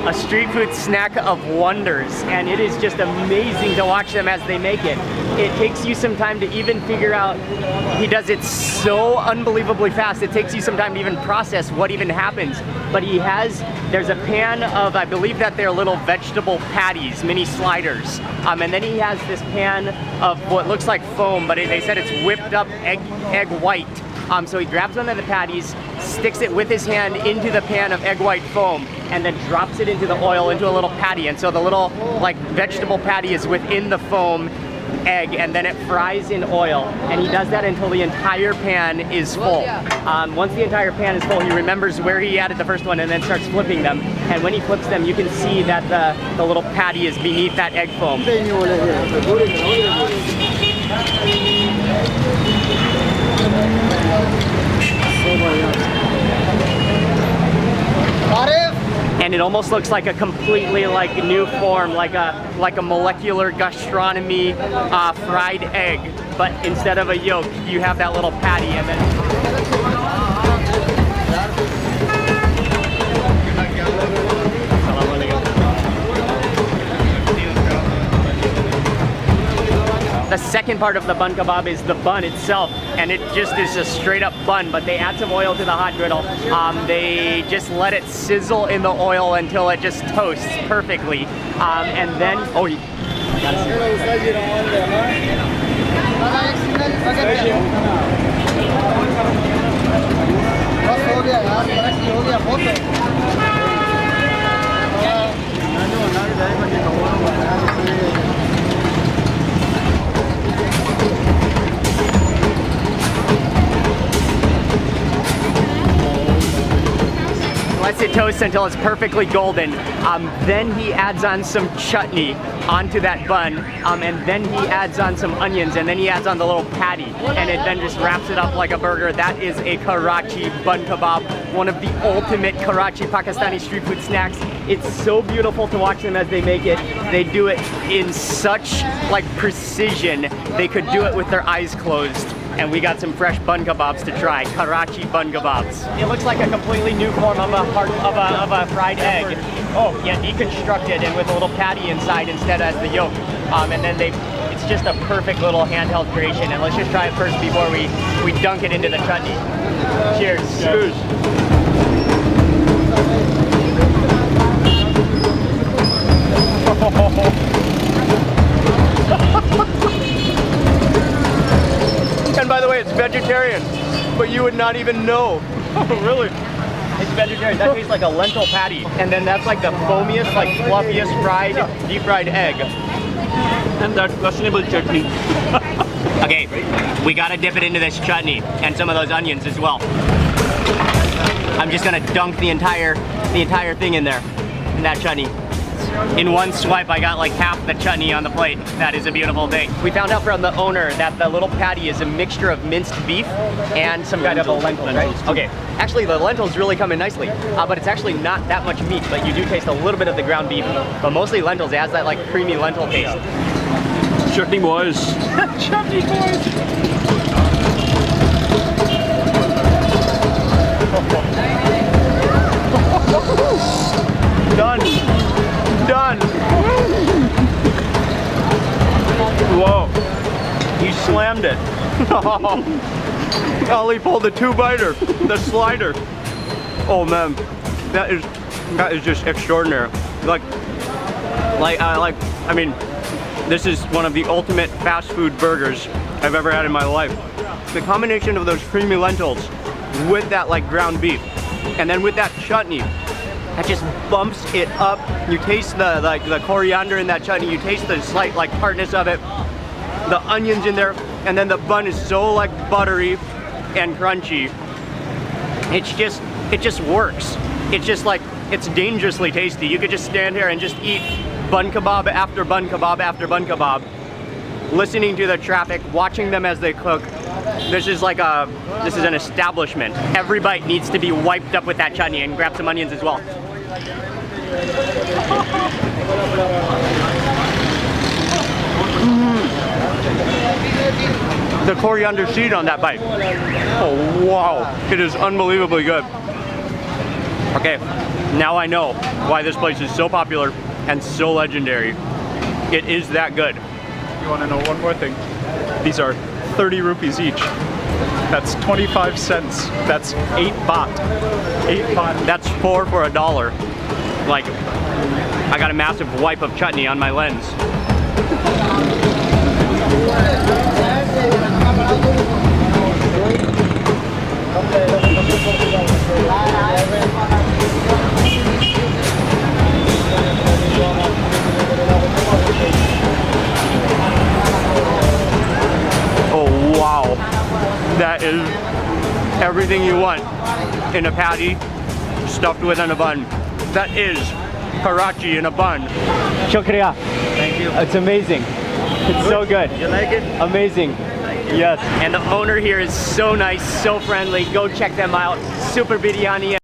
a street food snack of wonders, and it is just amazing to watch them as they make it. It takes you some time to even figure out, he does it so unbelievably fast, it takes you some time to even process what even happens. But there's a pan of, I believe that they're little vegetable patties, mini sliders. And then he has this pan of what looks like foam, but they said it's whipped up egg white. So he grabs one of the patties, sticks it with his hand into the pan of egg white foam, and then drops it into the oil into a little patty. And so the little like vegetable patty is within the foam egg, and then it fries in oil. And he does that until the entire pan is full. Once the entire pan is full, he remembers where he added the first one and then starts flipping them. And when he flips them, you can see that the little patty is beneath that egg foam. And it almost looks like a completely like new form, like a molecular gastronomy fried egg, but instead of a yolk, you have that little patty, and then the second part of the bun kebab is the bun itself, and it just is a straight up bun, but they add some oil to the hot griddle. They just let it sizzle in the oil until it just toasts perfectly. And then, oh, you gotta see lets it toast until it's perfectly golden. Then he adds on some chutney onto that bun, and then he adds on some onions, and then he adds on the little patty, and it then just wraps it up like a burger. That is a Karachi bun kebab, one of the ultimate Karachi Pakistani street food snacks. It's so beautiful to watch them as they make it. They do it in such like precision. They could do it with their eyes closed. And we got some fresh bun kebabs to try, Karachi bun kebabs. It looks like a completely new form of a fried egg. Oh, yeah, deconstructed and with a little patty inside instead as the yolk. And then it's just a perfect little handheld creation. And let's just try it first before we dunk it into the chutney. Cheers. Cheers. And by the way, it's vegetarian, but you would not even know. Really? It's vegetarian. That tastes like a lentil patty. And then that's like the foamiest, like fluffiest deep fried egg. And that questionable chutney. Okay, we gotta dip it into this chutney and some of those onions as well. I'm just gonna dunk the entire thing in there, in that chutney. In one swipe, I got like half the chutney on the plate. That is a beautiful thing. We found out from the owner that the little patty is a mixture of minced beef and some kind of a lentil, right? Okay, actually the lentils really come in nicely, but it's actually not that much meat, but you do taste a little bit of the ground beef, but mostly lentils. It has that like creamy lentil taste. Chutney boys. Chutney boys. Done. Done. Whoa. He slammed it. Ollie pulled the two-biter, the slider. Oh man, that is just extraordinary. I mean, this is one of the ultimate fast food burgers I've ever had in my life. The combination of those creamy lentils with that like ground beef, and then with that chutney, that just bumps it up. You taste the coriander in that chutney. You taste the slight like tartness of it. The onions in there, and then the bun is so like buttery and crunchy. It just works. It's just like, it's dangerously tasty. You could just stand here and just eat bun kebab after bun kebab after bun kebab, listening to the traffic, watching them as they cook. This is an establishment. Every bite needs to be wiped up with that chutney, and grab some onions as well. The coriander seed on that bite. Oh wow, it is unbelievably good. Okay, Now I know why this place is so popular and so legendary. It is that good. You want to know one more thing? These are 30 rupees each. That's 25 cents. That's 8 baht. 8 baht. That's 4 for $1. Like, I got a massive wipe of chutney on my lens. Oh wow, that is everything you want in a patty stuffed within a bun. That is Karachi in a bun. Shukriya. Thank you. It's amazing. It's so good. You like it? Amazing. Yes. And the owner here is so nice, so friendly. Go check them out. Super Biryani.